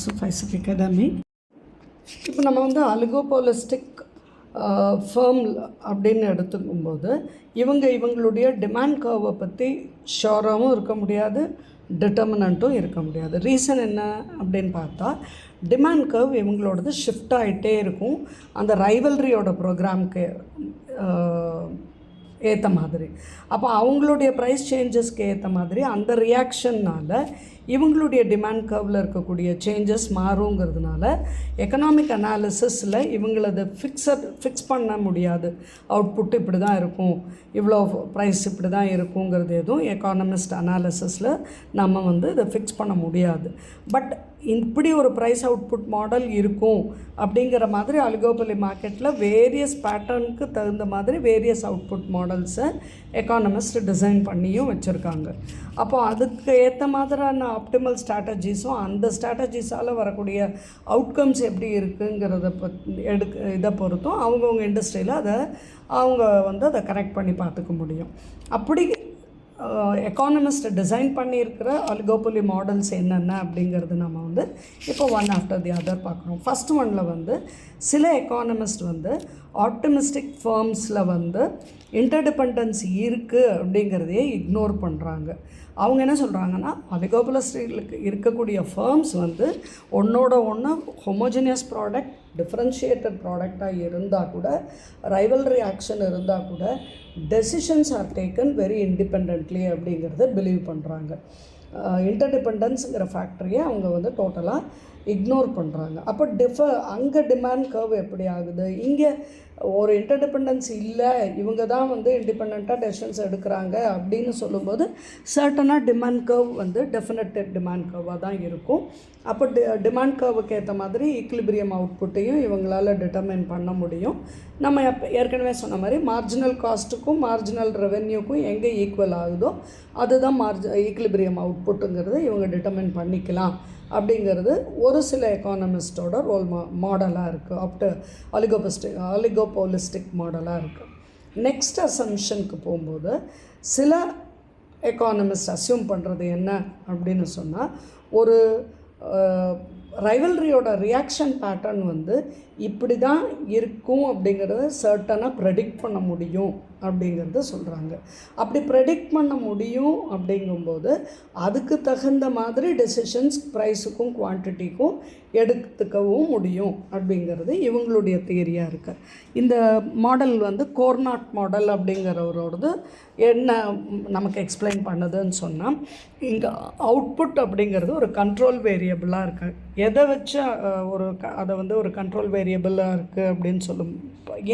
So பைசிபிக் academy. இப்போ நம்ம வந்து அலிகோபோலிஸ்டிக் ஃபேர்ம் அப்படின்னு எடுத்துக்கும்போது இவங்களுடைய டிமாண்ட் கர்வை பற்றி ஷோராகவும் இருக்க முடியாது, டிட்டர்மினண்ட்டும் இருக்க முடியாது. ரீசன் என்ன அப்படின்னு பார்த்தா, டிமாண்ட் கர்வ் இவங்களோடது ஷிஃப்ட் ஆகிட்டே இருக்கும் அந்த ரைவல்ரியோட ப்ரோக்ராம்க்கு ஏற்ற மாதிரி. அப்போ அவங்களுடைய ப்ரைஸ் சேஞ்சஸ்க்கு ஏற்ற மாதிரி அந்த ரியாக்ஷன்னால் இவங்களுடைய டிமாண்ட் கர்வில் இருக்கக்கூடிய சேஞ்சஸ் மாறுங்கிறதுனால எக்கனாமிக் அனாலிசிஸில் இவங்களது ஃபிக்ஸ் பண்ண முடியாது. அவுட்புட் இப்படி தான் இருக்கும், இவ்வளோ ப்ரைஸ் இப்படி தான் இருக்குங்கிறது எதுவும் எக்கானமிஸ்ட் அனாலிசிஸில் நம்ம வந்து இதை ஃபிக்ஸ் பண்ண முடியாது. பட் இப்படி ஒரு ப்ரைஸ் அவுட்புட் மாடல் இருக்கும் அப்படிங்கிற மாதிரி அலிகோபோலி மார்க்கெட்டில் வேரியஸ் பேட்டர்னுக்கு தகுந்த மாதிரி வேரியஸ் அவுட்புட் மாடல்ஸை எக்கானமிஸ்ட் டிசைன் பண்ணியும் வச்சுருக்காங்க. அப்போ அதுக்கு ஏற்ற மாதிரியான ஆப்டிமல் ஸ்ட்ராட்டஜிஸும் அந்த ஸ்ட்ராட்டஜிஸால் வரக்கூடிய அவுட்கம்ஸ் எப்படி இருக்குங்கிறத இதை பொறுத்தும் அவங்கவுங்க இண்டஸ்ட்ரியில் அவங்க வந்து அதை கரெக்ட் பண்ணி பார்த்துக்க முடியும். அப்படி எக்கானமிஸ்ட் டிசைன் பண்ணியிருக்கிற அலிகோபோலி மாடல்ஸ் என்னென்ன அப்படிங்கிறது நம்ம வந்து இப்போ ஒன் ஆஃப்டர் தி அதர் பார்க்குறோம். ஃபஸ்ட் ஒனில் வந்து சில எக்கானமிஸ்ட் வந்து ஆப்டிமிஸ்டிக் ஃபேர்ம்ஸில் வந்து இன்டர்டிபெண்டன்ஸ் இருக்குது அப்படிங்கிறதையே இக்னோர் பண்ணுறாங்க. அவங்க என்ன சொல்கிறாங்கன்னா, அலிகோபோலிஸ்டிக்கு இருக்கக்கூடிய ஃபேர்ம்ஸ் வந்து ஒன்றோட ஒன்று ஹோமோஜினியஸ் ப்ராடக்ட், டிஃப்ரென்ஷியேட்டட் ப்ராடக்டாக இருந்தால் கூட, ரைவல்ரி ஆக்ஷன் இருந்தால் கூட decisions are taken very independently அப்படிங்கிறத பிலீவ் பண்ணுறாங்க. இன்டர்டிபெண்டன்ஸுங்கிற ஃபேக்டரியை அவங்க வந்து டோட்டலாக இக்னோர் பண்ணுறாங்க. அப்போ அங்கே டிமாண்ட் கர்வ் எப்படி ஆகுது? இங்கே ஒரு இன்டர்டிபெண்டன்ஸ் இல்லை, இவங்க தான் வந்து இண்டிபெண்ட்டாக டெசிஷன்ஸ் எடுக்கிறாங்க அப்படின்னு சொல்லும்போது சர்டனாக டிமாண்ட் கர்வ் வந்து டெஃபினட் டிமாண்ட் கர்வாக தான் இருக்கும். அப்போ டிமாண்ட் கர்வுக்கு ஏற்ற மாதிரி ஈக்லிபிரியம் அவுட்புட்டையும் இவங்களால் டிட்டர்மைன் பண்ண முடியும். நம்ம ஏற்கனவே சொன்ன மாதிரி மார்ஜினல் காஸ்ட்டுக்கும் மார்ஜினல் ரெவென்யூக்கும் எங்கே ஈக்குவல் ஆகுதோ அதுதான் ஈக்லிபிரியம் அவுட்புட்டுங்கிறது இவங்க டிட்டர்மைன் பண்ணிக்கலாம் அப்படிங்கிறது ஒரு சில எக்கானமிஸ்டோட ரோல் மாடலாக இருக்குது. அலிகோபோலிஸ்டிக் மாடலாக இருக்குது. நெக்ஸ்ட் அசம்ஷனுக்கு போகும்போது சில எக்கானமிஸ்ட் அஸ்யூம் பண்ணுறது என்ன அப்படின்னு சொன்னால், ஒரு ரைவல்ரியோட ரியாக்ஷன் பேட்டர்ன் வந்து இப்படி தான் இருக்கும் அப்படிங்கிறத சர்ட்டனாக ப்ரெடிக்ட் பண்ண முடியும் அப்படிங்கிறத சொல்கிறாங்க. அப்படி ப்ரெடிக்ட் பண்ண முடியும் அப்படிங்கும்போது அதுக்கு தகுந்த மாதிரி டெசிஷன்ஸ் ப்ரைஸுக்கும் குவான்டிட்டிக்கும் எடுத்துக்கவும் முடியும் அப்படிங்கிறது இவங்களுடைய தியரியாக இருக்குது. இந்த மாடல் வந்து கோர்னாட் மாடல் அப்படிங்கிறவரோடது என்ன நமக்கு எக்ஸ்பிளைன் பண்ணுதுன்னு சொன்னால், இங்கே அவுட்புட் அப்படிங்கிறது ஒரு கண்ட்ரோல் வேரியபிளாக இருக்குது. எதை வச்சு அதை வந்து ஒரு கண்ட்ரோல் வேரியபிளாக இருக்குது அப்படின்னு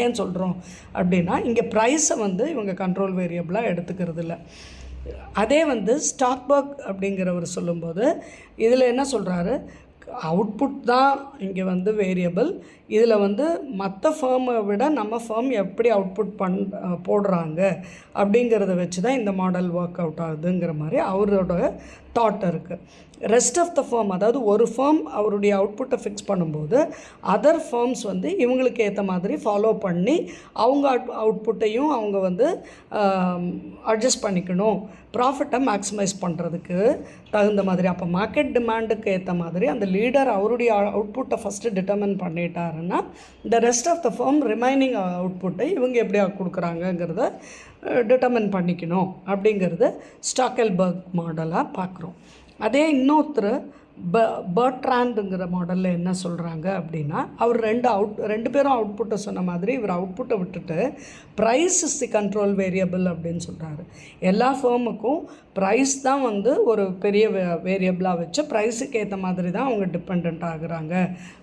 ஏன் சொல்கிறோம் அப்படின்னா, இங்கே ப்ரைஸை வந்து இவங்க கண்ட்ரோல் வேரியபிளாக எடுத்துக்கிறது இல்லை. அதே வந்து ஸ்டாக்பர்க் அப்படிங்கிறவர் சொல்லும்போது இதில் என்ன சொல்கிறாரு, அவுட்புட் தான் இங்கே வந்து வேரியபிள். இதில் வந்து மற்ற ஃபேர்மை விட நம்ம ஃபேர்ம் எப்படி அவுட்புட் போடுறாங்க அப்படிங்கிறத வச்சு தான் இந்த மாடல் ஒர்க் அவுட் ஆகுதுங்கிற மாதிரி அவரோட தாட் இருக்குது. ரெஸ்ட் ஆஃப் த ஃபேர்ம், அதாவது ஒரு ஃபேர்ம் அவருடைய அவுட்புட்டை ஃபிக்ஸ் பண்ணும்போது அதர் ஃபேர்ம்ஸ் வந்து இவங்களுக்கு ஏற்ற மாதிரி ஃபாலோ பண்ணி அவங்க அவுட்புட்டையும் அவங்க வந்து அட்ஜஸ்ட் பண்ணிக்கணும், ப்ராஃபிட்டை மேக்ஸிமைஸ் பண்ணுறதுக்கு தகுந்த மாதிரி. அப்போ மார்க்கெட் டிமாண்டுக்கு ஏற்ற மாதிரி அந்த லீடர் அவருடைய அவுட்புட்டை ஃபஸ்ட்டு டிட்டர்மின் பண்ணிட்டாருன்னா இந்த rest of the firm remaining அவுட்புட்டை இவங்க எப்படி கொடுக்குறாங்கங்கிறத டிட்டர்மின் பண்ணிக்கணும் அப்படிங்கிறது ஸ்டாக்கெல்பர்க் மாடலாக பார்க்குறோம். அதே இன்னொருத்தர் பர்ட்ராண்டுங்கிற மாடலில் என்ன சொல்கிறாங்க அப்படின்னா, அவர் ரெண்டு பேரும் அவுட்புட்டை சொன்ன மாதிரி இவர் அவுட்புட்டை விட்டுட்டு price is the control variable அப்படின்னு சொல்கிறாரு. எல்லா ஃபேர்முக்கும் ப்ரைஸ் தான் வந்து ஒரு பெரிய வேரியபிளாக வச்சு ப்ரைஸுக்கு ஏற்ற மாதிரி தான் அவங்க டிபெண்ட் ஆகுறாங்க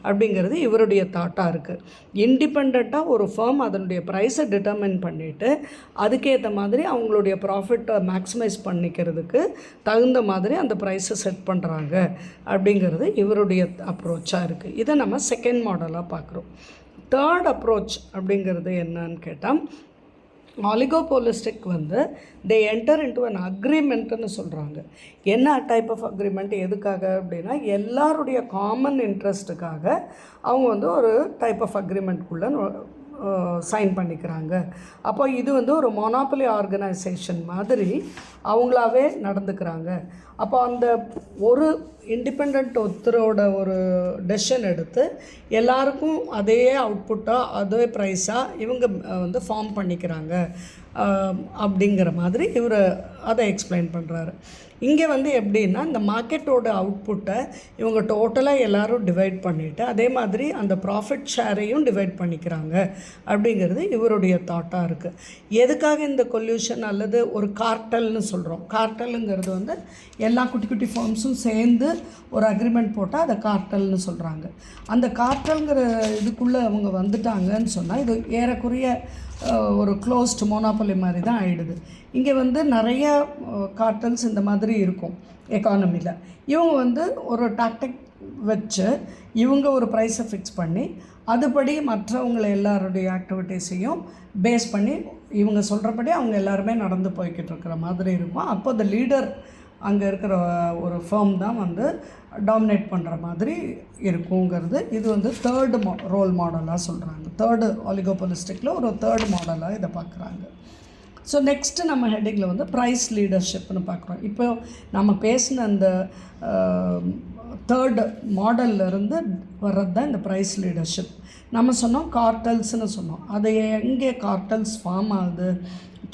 அப்படிங்கிறது இவருடைய தாட்டாக இருக்குது. இண்டிபெண்ட்டாக ஒரு ஃபேர்ம் அதனுடைய ப்ரைஸை டிட்டர்மின் பண்ணிவிட்டு அதுக்கேற்ற மாதிரி அவங்களுடைய ப்ராஃபிட்டை மேக்ஸிமைஸ் பண்ணிக்கிறதுக்கு தகுந்த மாதிரி அந்த ப்ரைஸை செட் பண்ணுறாங்க அப்படிங்கிறது இவருடைய அப்ரோச்சாக இருக்குது. இதை நம்ம செகண்ட் மாடலாக பார்க்குறோம். தேர்ட் அப்ரோச் அப்படிங்கிறது என்னன்னு கேட்டால், ஆலிகோபோலிஸ்டிக் வந்து தே என்டர் இன்டு அன் அக்ரிமெண்ட்டுன்னு சொல்கிறாங்க. என்ன டைப் ஆஃப் அக்ரிமெண்ட், எதுக்காக அப்படின்னா எல்லாருடைய காமன் இன்ட்ரெஸ்ட்டுக்காக அவங்க வந்து ஒரு டைப் ஆஃப் அக்ரிமெண்ட்குள்ளே சைன் பண்ணிக்கிறாங்க. அப்போ இது வந்து ஒரு மொனாப்பலி ஆர்கனைசேஷன் மாதிரி அவங்களாவே நடந்துக்கிறாங்க. அப்போ அந்த ஒரு இண்டிபெண்ட் ஒருத்தரோட ஒரு டெசிஷன் எடுத்து எல்லாருக்கும் அதே அவுட்புட்டாக அதே ப்ரைஸாக இவங்க வந்து ஃபார்ம் பண்ணிக்கிறாங்க அப்படிங்கிற மாதிரி இவர் அதை எக்ஸ்பிளைன் பண்ணுறாரு. இங்கே வந்து எப்படின்னா இந்த மார்க்கெட்டோட அவுட்புட்டை இவங்க டோட்டலாக எல்லோரும் டிவைட் பண்ணிவிட்டு அதே மாதிரி அந்த ப்ராஃபிட் ஷேரையும் டிவைட் பண்ணிக்கிறாங்க அப்படிங்கிறது இவருடைய தாட்டாக இருக்குது. எதுக்காக இந்த கொல்யூஷன் அல்லது ஒரு கார்ட்டல்னு சொல்கிறோம். கார்ட்டலுங்கிறது வந்து எல்லா குட்டி குட்டி ஃபார்ம்ஸும் சேர்ந்து ஒரு அக்ரிமெண்ட் போட்டால் அதை கார்ட்டல்னு சொல்கிறாங்க. அந்த கார்ட்டல்ங்கிற இதுக்குள்ளே அவங்க வந்துட்டாங்கன்னு சொன்னால் இது ஏறக்குறைய ஒரு க்ளோஸ்டு மோனோபொலி மாதிரி தான் ஆகிடுது. இங்கே வந்து நிறைய கார்ட்டல்ஸ் இந்த மாதிரி இருக்கும் எக்கானமியில். இவங்க வந்து ஒரு டாக்டிக் வச்சு இவங்க ஒரு ப்ரைஸை ஃபிக்ஸ் பண்ணி அதுபடி மற்றவங்களை எல்லாருடைய ஆக்டிவிட்டீஸையும் பேஸ் பண்ணி இவங்க சொல்கிறபடி அவங்க எல்லாருமே நடந்து போய்கிட்டு இருக்கிற மாதிரி இருக்கும். அப்போ த லீடர் அங்கே இருக்கிற ஒரு ஃபர்ம் தான் வந்து டாமினேட் பண்ணுற மாதிரி இருக்குங்கிறது இது வந்து தேர்டு ரோல் மாடலாக சொல்கிறாங்க. தேர்டு ஆலிகோபொலிஸ்டிக்கில் ஒரு தேர்ட் மாடலாக இதை பார்க்குறாங்க. ஸோ நெக்ஸ்ட்டு நம்ம ஹெட்டிங்கில் வந்து ப்ரைஸ் லீடர்ஷிப்னு பார்க்குறோம். இப்போ நம்ம பேசின அந்த தேர்டு மாடல்லேருந்து வர்றது தான் இந்த ப்ரைஸ் லீடர்ஷிப். நம்ம சொன்னோம் கார்ட்டல்ஸ்னு சொன்னோம். அது எங்கே கார்ட்டல்ஸ் ஃபார்ம் ஆகுது?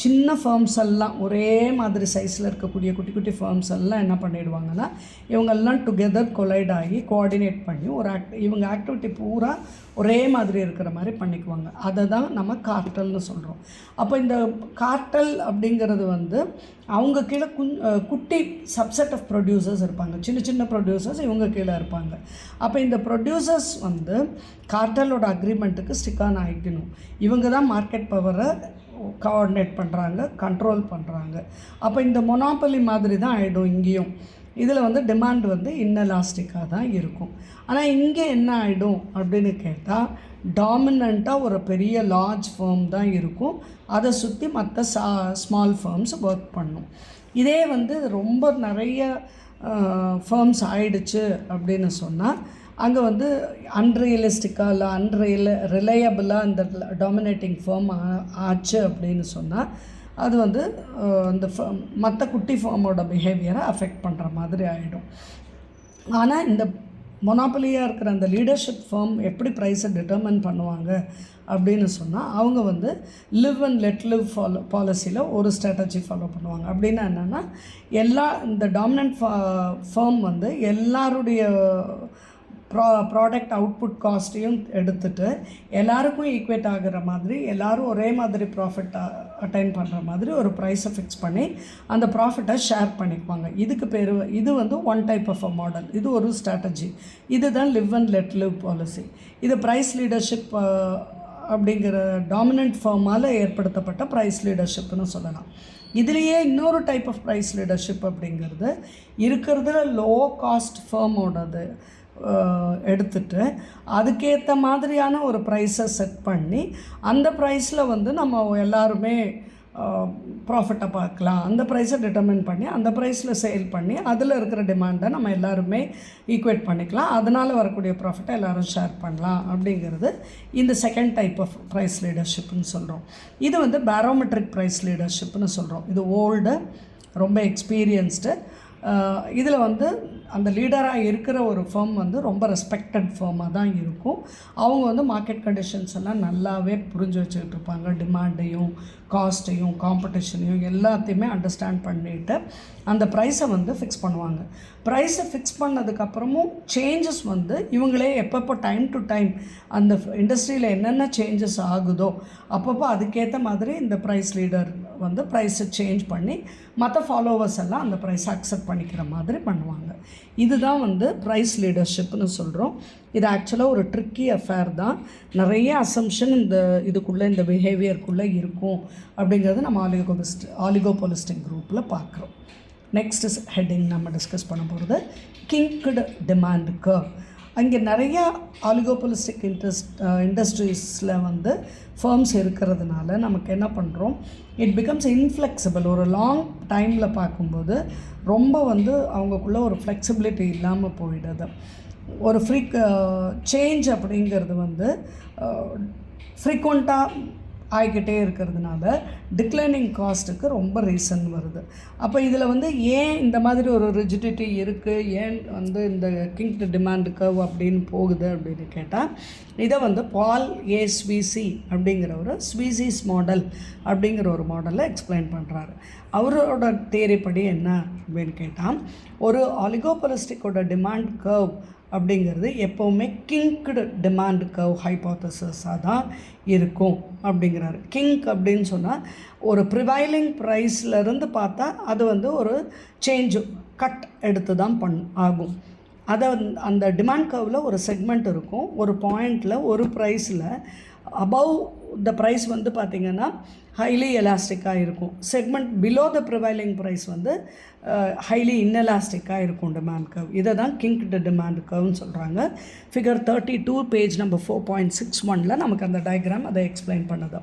சின்ன ஃபர்ம்ஸ் எல்லாம் ஒரே மாதிரி சைஸில் இருக்கக்கூடிய குட்டி குட்டி ஃபர்ம்ஸ் எல்லாம் என்ன பண்ணிடுவாங்கன்னா இவங்கெல்லாம் டுகெதர் கொலைட் ஆகி கோஆர்டினேட் பண்ணி ஒரு இவங்க ஆக்டிவிட்டி பூரா ஒரே மாதிரி இருக்கிற மாதிரி பண்ணிக்குவாங்க. அதை தான் நம்ம கார்ட்டல்னு சொல்கிறோம். அப்போ இந்த கார்ட்டல் அப்படிங்கிறது வந்து அவங்க கீழே குட்டி சப்செட் ஆஃப் ப்ரொடியூசர்ஸ் இருப்பாங்க. சின்ன சின்ன ப்ரொடியூசர்ஸ் இவங்க கீழே இருப்பாங்க. அப்போ இந்த ப்ரொடியூசர்ஸ் வந்து கார்ட்டலோட அக்ரிமெண்ட்டுக்கு ஸ்டிக்கான் ஆகிக்கணும். இவங்க தான் மார்க்கெட் பவரை கோஆர்டினேட் பண்ணுறாங்க, கண்ட்ரோல் பண்ணுறாங்க. அப்போ இந்த மொனாப்பலி மாதிரி தான் ஆகிடும் இங்கேயும். இதில் வந்து டிமாண்ட் வந்து இன்னலாஸ்டிக்காக தான் இருக்கும். ஆனால் இங்கே என்ன ஆகிடும் அப்படின்னு கேட்டால் டாமினண்ட்டாக ஒரு பெரிய லார்ஜ் ஃபர்ம் தான் இருக்கும். அதை சுற்றி மற்ற ஸ்மால் ஃபர்ம்ஸ் ஒர்க் பண்ணும். இதே வந்து ரொம்ப நிறைய ஃபர்ம்ஸ் ஆயிடுச்சு அப்படின்னு சொன்னால் அங்கே வந்து அன்ரியலிஸ்டிக்காக இல்லை ரிலையபிளாக இந்த டாமினேட்டிங் ஃபர்ம் ஆச்சு அப்படின்னு சொன்னால் அது வந்து இந்த மற்ற குட்டி ஃபார்மோட பிஹேவியரை அஃபெக்ட் பண்ணுற மாதிரி ஆகிடும். ஆனால் இந்த மொனாப்பலியாக இருக்கிற அந்த லீடர்ஷிப் ஃபார்ம் எப்படி ப்ரைஸை டிட்டர்மின் பண்ணுவாங்க அப்படின்னு சொன்னால் அவங்க வந்து லிவ் அண்ட் லெட் லிவ் பாலிசியில் ஒரு ஸ்ட்ராட்டஜி ஃபாலோ பண்ணுவாங்க. அப்படின்னா என்னென்னா இந்த டாமினன்ட் ஃபார்ம் வந்து எல்லாருடைய ப்ராடக்ட் அவுட்புட் காஸ்ட்டையும் எடுத்துகிட்டு எல்லாருக்கும் ஈக்குவேட் ஆகிற மாதிரி எல்லாரும் ஒரே மாதிரி ப்ராஃபிட் அட்டைன் பண்ணுற மாதிரி ஒரு ப்ரைஸை ஃபிக்ஸ் பண்ணி அந்த ப்ராஃபிட்டை ஷேர் பண்ணிக்குவாங்க. இதுக்கு பேர் இது வந்து one type of a model. இது ஒரு ஸ்ட்ராட்டஜி. இதுதான் live and let live policy. இது ப்ரைஸ் லீடர்ஷிப் அப்படிங்கிற டாமினன்ட் ஃபார்மால் ஏற்படுத்தப்பட்ட ப்ரைஸ் லீடர்ஷிப்னு சொல்லலாம். இதுலேயே இன்னொரு டைப் ஆஃப் ப்ரைஸ் லீடர்ஷிப் அப்படிங்கிறது இருக்கிறதுல லோ காஸ்ட் ஃபார்மோடது எடுத்துட்டு அதுக்கேற்ற மாதிரியான ஒரு ப்ரைஸை செட் பண்ணி அந்த ப்ரைஸில் வந்து நம்ம எல்லாருமே ப்ராஃபிட்டை பார்க்கலாம். அந்த ப்ரைஸை டிட்டர்மின் பண்ணி அந்த ப்ரைஸில் சேல் பண்ணி அதில் இருக்கிற டிமாண்டை நம்ம எல்லாருமே ஈக்குவேட் பண்ணிக்கலாம். அதனால் வரக்கூடிய ப்ராஃபிட்டை எல்லோரும் ஷேர் பண்ணலாம் அப்படிங்கிறது இந்த செகண்ட் டைப் ஆஃப் ப்ரைஸ் லீடர்ஷிப்னு சொல்கிறோம். இது வந்து பேரோமெட்ரிக் ப்ரைஸ் லீடர்ஷிப்னு சொல்கிறோம். இது ஓல்டு, ரொம்ப எக்ஸ்பீரியன்ஸ்டு. இதில் வந்து அந்த லீடராக இருக்கிற ஒரு ஃபர்ம் வந்து ரொம்ப ரெஸ்பெக்டட் ஃபர்மாக தான் இருக்கும். அவங்க வந்து மார்க்கெட் கண்டிஷன்ஸ் எல்லாம் நல்லாவே புரிஞ்சு வச்சுக்கிட்டு இருப்பாங்க. டிமாண்டையும் காஸ்ட்டையும் காம்படிஷனையும் எல்லாத்தையுமே அண்டர்ஸ்டாண்ட் பண்ணிவிட்டு அந்த ப்ரைஸை வந்து ஃபிக்ஸ் பண்ணுவாங்க. ப்ரைஸை ஃபிக்ஸ் பண்ணதுக்கப்புறமும் சேஞ்சஸ் வந்து இவங்களே எப்பப்போ டைம் டு டைம் அந்த இண்டஸ்ட்ரியில் என்னென்ன சேஞ்சஸ் ஆகுதோ அப்பப்போ அதுக்கேற்ற மாதிரி இந்த ப்ரைஸ் லீடர் வந்து ப்ரைஸை சேஞ்ச் பண்ணி மற்ற ஃபாலோவர்ஸ் எல்லாம் அந்த ப்ரைஸை அக்செப்ட் பண்ணிக்கிற மாதிரி பண்ணுவாங்க. இதுதான் வந்து ப்ரைஸ் லீடர்ஷிப்னு சொல்கிறோம். இது ஆக்சுவலாக ஒரு ட்ரிக்கி அஃபேர் தான். நிறைய அசம்ஷன் இதுக்குள்ளே இந்த பிஹேவியருக்குள்ளே இருக்கும் அப்படிங்கிறது நம்ம ஆலிகோபொலிஸ்டிக் குரூப்பில் பார்க்குறோம். நெக்ஸ்ட் ஹெட்டிங் நம்ம டிஸ்கஸ் பண்ண போகிறது கிங்க்டு டிமாண்ட் கர்வ். அங்கே நிறையா ஆலிகோபொலிஸ்டிக் இண்டஸ்ட்ரீஸில் வந்து ஃபர்ம்ஸ் இருக்கிறதுனால நமக்கு என்ன பண்ணுறோம், இட் பிகம்ஸ் இன்ஃப்ளெக்சிபிள். ஒரு லாங் டைமில் பார்க்கும்போது ரொம்ப வந்து அவங்களுக்குள்ள ஒரு ஃப்ளெக்சிபிலிட்டி இல்லாமல் போயிடுது. ஒரு சேஞ்ச் அப்படிங்கிறது வந்து ஃப்ரீக்வெண்ட்டாக ஆகிக்கிட்டே இருக்கிறதுனால டிக்ளைனிங் காஸ்ட்டுக்கு ரொம்ப ரீசன் வருது. அப்போ இதில் வந்து ஏன் இந்த மாதிரி ஒரு ரிஜிடிட்டி இருக்குது, ஏன் வந்து இந்த கிங்க்டு டிமாண்ட் கர்வ் அப்படின்னு போகுது அப்படின்னு கேட்டால், இதை வந்து பால் ஏ ஸ்வீசி அப்படிங்கிற ஒரு ஸ்வீசிஸ் மாடல் அப்படிங்கிற ஒரு மாடலில் எக்ஸ்பிளைன் பண்ணுறாரு. அவரோட தியரி படி என்ன அப்படின்னு கேட்டால், ஒரு ஆலிகோபொலிஸ்டிக்கோட டிமாண்ட் கர்வ் அப்படிங்கிறது எப்போவுமே கிங்க்டு டிமாண்ட் கர்வ் ஹைப்போதசிஸாக தான் இருக்கும் அப்படிங்கிறாரு. கிங்க் அப்படின்னு சொன்னால் ஒரு ப்ரிவைலிங் ப்ரைஸ்லேருந்து பார்த்தா அது வந்து ஒரு சேஞ்சு கட் எடுத்து தான் ஆகும். அதை அந்த டிமாண்ட் கர்வில் ஒரு செக்மெண்ட் இருக்கும். ஒரு பாயிண்டில் ஒரு ப்ரைஸில் அபவ் த ப்ரைஸ் வந்து பார்த்திங்கன்னா ஹைலி எலாஸ்டிக்காக இருக்கும். Segment below the prevailing price வந்து ஹைலி இன்எலாஸ்டிக்காக இருக்கும் டிமாண்ட் கர்வ். இதை தான் கிங்க்டு டிமாண்ட் கர்வ்னு சொல்கிறாங்க. ஃபிகர் 32 பேஜ் நம்பர் 4.61 நமக்கு அந்த டயக்ராம் அதை எக்ஸ்பிளைன் பண்ணுது.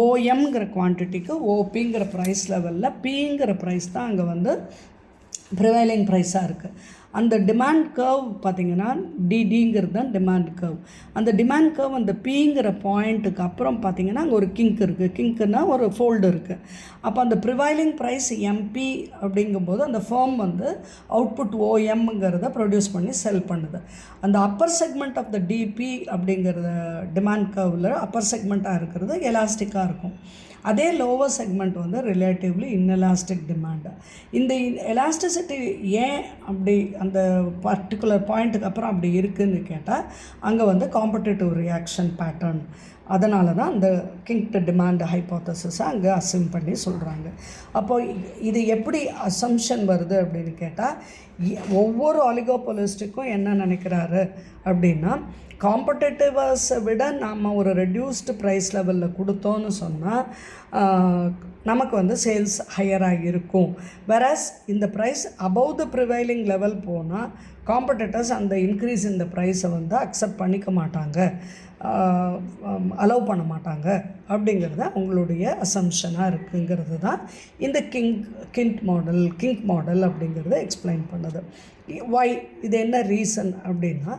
ஓஎம்ங்கிற குவான்டிட்டிக்கு ஓபிங்கிற ப்ரைஸ் லெவலில் பிங்கிற ப்ரைஸ் தான் அங்கே வந்து ப்ரிவைலிங் ப்ரைஸாக இருக்குது. அந்த டிமாண்ட் கர்வ் பார்த்திங்கன்னா டிடிங்கிறது தான் டிமாண்ட் கர்வ். அந்த டிமாண்ட் கர்வ் அந்த பிங்கிற பாயிண்ட்டுக்கு அப்புறம் பார்த்திங்கன்னா அங்கே ஒரு கிங்க் இருக்குது. கிங்க்குன்னா ஒரு ஃபோல்டு இருக்குது. அப்போ அந்த ப்ரிவைலிங் ப்ரைஸ் எம்பி அப்படிங்கும்போது அந்த ஃபர்ம் வந்து அவுட்புட் ஓஎம்ங்கிறத ப்ரொடியூஸ் பண்ணி செல் பண்ணுது. அந்த upper segment of the DB அப்படிங்கிறத டிமாண்ட் கர்வில் அப்பர் செக்மெண்ட்டாக இருக்கிறது எலாஸ்டிக்காக இருக்கும். அதே லோவர் செக்மெண்ட் வந்து ரிலேட்டிவ்லி இன்எலாஸ்டிக் டிமாண்டு. இந்த எலாஸ்டிசிட்டி ஏன் அப்படி அந்த பர்டிகுலர் பாயிண்ட்டுக்கு அப்புறம் அப்படி இருக்குதுன்னு கேட்டால், அங்கே வந்து காம்படிட்டிவ் ரியாக்ஷன் பேட்டர்ன், அதனால தான் அந்த கிங்க்டு டிமாண்ட் ஹைப்போதசிஸை அங்கே அஸ்யூம் பண்ணி சொல்கிறாங்க. அப்போது இது எப்படி அசம்ஷன் வருது அப்படின்னு கேட்டால், ஒவ்வொரு ஆலிகோபொலிஸ்டிக்கும் என்ன நினைக்கிறாரு அப்படின்னா, காம்படிட்டிவர்ஸை விட நாம் ஒரு ரெடியூஸ்டு ப்ரைஸ் லெவலில் கொடுத்தோன்னு சொன்னால் நமக்கு வந்து சேல்ஸ் ஹையராக இருக்கும். வெராஸ் இந்த price above the prevailing level போனால் காம்படிட்டர்ஸ் அந்த இன்க்ரீஸ் இந்த ப்ரைஸை வந்து அக்செப்ட் பண்ணிக்க மாட்டாங்க, அலோவ் பண்ண மாட்டாங்க அப்படிங்கிறத உங்களுடைய அசம்ஷனாக இருக்குங்கிறது தான் இந்த கிங்க் மாடல் அப்படிங்கிறத எக்ஸ்பிளைன் பண்ணுது. ஒய் இது என்ன ரீசன் அப்படின்னா,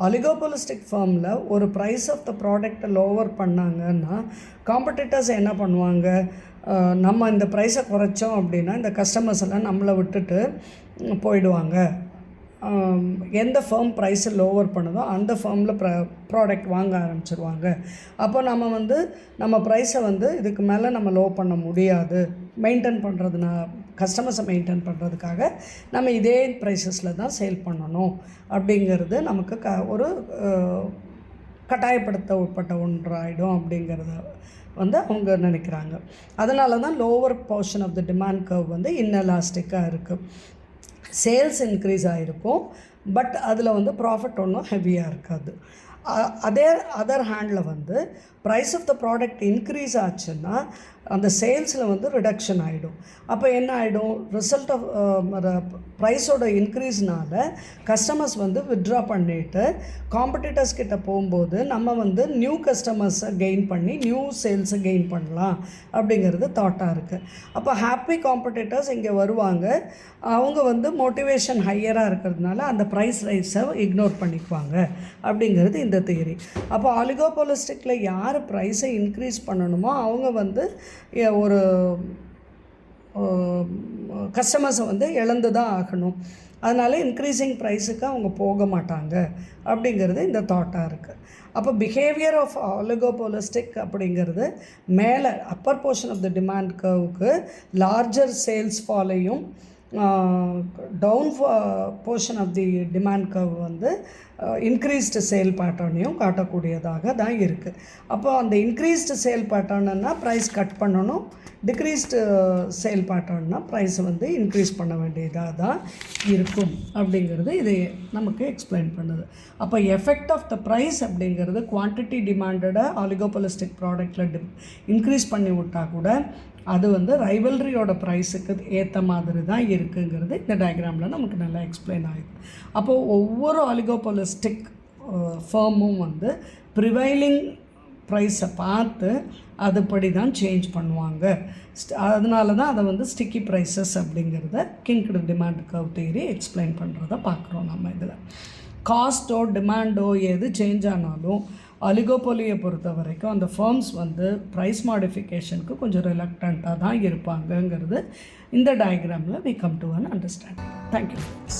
ஆலிகோபொலிஸ்டிக் ஃபார்மில் ஒரு ப்ரைஸ் ஆஃப் த ப்ராடக்டை லோவர் பண்ணாங்கன்னா காம்படிட்டர்ஸ் என்ன பண்ணுவாங்க, நம்ம இந்த ப்ரைஸை குறைச்சோம் அப்படின்னா இந்த கஸ்டமர்ஸ் எல்லாம் நம்மளை விட்டுட்டு போயிடுவாங்க. எந்த ஃபர்ம் ப்ரைஸை லோவர் பண்ணுதோ அந்த ஃபர்மில் ப்ராடக்ட் வாங்க ஆரம்பிச்சிருவாங்க. அப்போ நம்ம ப்ரைஸை வந்து இதுக்கு மேலே நம்ம லோ பண்ண முடியாது, மெயின்டைன் கஸ்டமர்ஸை மெயின்டைன் பண்ணுறதுக்காக நம்ம இதே ப்ரைஸஸில் தான் சேல் பண்ணணும் அப்படிங்கிறது நமக்கு ஒரு கட்டாயப்படுத்த உட்பட்ட ஒன்றாயிடும் அப்படிங்கிறத வந்து அவங்க நினைக்கிறாங்க. அதனால தான் lower portion of the demand curve வந்து இன்எலாஸ்டிக்காக இருக்குது. சேல்ஸ் இன்க்ரீஸ் ஆகிருக்கும், பட் அதில் வந்து ப்ராஃபிட் ஒன்றும் ஹெவியாக இருக்காது. அதே அதர் ஹேண்டில் வந்து price of the product increase ஆச்சுன்னா அந்த சேல்ஸில் வந்து ரிடக்ஷன் ஆகிடும். அப்போ என்ன ஆகிடும், ரிசல்ட் ஆஃப் ப்ரைஸோட இன்க்ரீஸ்னால கஸ்டமர்ஸ் வந்து வித்ட்ரா பண்ணிவிட்டு காம்படிட்டர்ஸ் கிட்ட போகும்போது நம்ம வந்து நியூ கஸ்டமர்ஸை கெயின் பண்ணி நியூ சேல்ஸை கெயின் பண்ணலாம் அப்படிங்கிறது தாட்டாக இருக்குது. அப்போ ஹாப்பி காம்படிட்டர்ஸ் இங்கே வருவாங்க, அவங்க வந்து மோட்டிவேஷன் ஹையராக இருக்கிறதுனால அந்த ப்ரைஸ் ரைஸை இக்னோர் பண்ணிக்குவாங்க அப்படிங்கிறது இந்த தியரி. அப்போ ஆலிகோபொலிஸ்டிக்கில் யார் ப்ரைஸை இன்க்ரீஸ் பண்ணணுமோ அவங்க வந்து ஒரு கஸ்டமர்ஸை வந்து இழந்து தான் ஆகணும். அதனால் இன்க்ரீஸிங் ப்ரைஸுக்கு அவங்க போக மாட்டாங்க அப்படிங்கிறது இந்த தாட்டாக இருக்குது. அப்போ பிஹேவியர் ஆஃப் ஆலிகோபொலிஸ்டிக் அப்படிங்கிறது மேலே upper portion of the demand கர்வுக்கு லார்ஜர் சேல்ஸ் ஃபாலையும் down portion of the demand curve வந்து இன்க்ரீஸ்டு சேல் பேட்டர்னையும் காட்டக்கூடியதாக தான் இருக்குது. அப்போ அந்த இன்க்ரீஸ்டு சேல் பேட்டர்னுன்னா ப்ரைஸ் கட் பண்ணணும், டிக்ரீஸ்டு சேல் பேட்டர்ன்னா ப்ரைஸ் வந்து இன்க்ரீஸ் பண்ண வேண்டியதாக தான் இருக்கும் அப்படிங்கிறது இது நமக்கு எக்ஸ்பிளைன் பண்ணுது. அப்போ எஃபெக்ட் ஆஃப் த ப்ரைஸ் அப்படிங்கிறது குவான்டிட்டி டிமாண்டடை ஆலிகோபொலிஸ்டிக் ப்ராடக்டில் இன்க்ரீஸ் பண்ணி விட்டால் கூட அது வந்து ரைவல்ரியோட ப்ரைஸுக்கு ஏற்ற மாதிரி தான் இருக்குங்கிறது இந்த டயக்ராமில் நமக்கு நல்லா எக்ஸ்பிளைன் ஆகிடும். அப்போது ஒவ்வொரு ஆலிகோபொலிஸ்டிக் ஃபர்மும் வந்து ப்ரிவைலிங் ப்ரைஸை பார்த்து அதுபடி தான் சேஞ்ச் பண்ணுவாங்க. அதனால தான் அதை வந்து ஸ்டிக்கி ப்ரைஸஸ் அப்படிங்கிறத கிங்க்டு டிமாண்ட் கர்வ் தியரி எக்ஸ்பிளைன் பண்ணுறத பார்க்குறோம். நம்ம இதில் காஸ்ட்டோ டிமாண்டோ எது சேஞ்ச் ஆனாலும் அலிகோபோலியை பொறுத்த வரைக்கும் அந்த ஃபர்ம்ஸ் வந்து ப்ரைஸ் மாடிஃபிகேஷனுக்கு கொஞ்சம் ரிலக்டண்ட்டாக தான் இருப்பாங்கங்கிறது இந்த டயக்ராமில் we come to an understanding. Thank you, friends.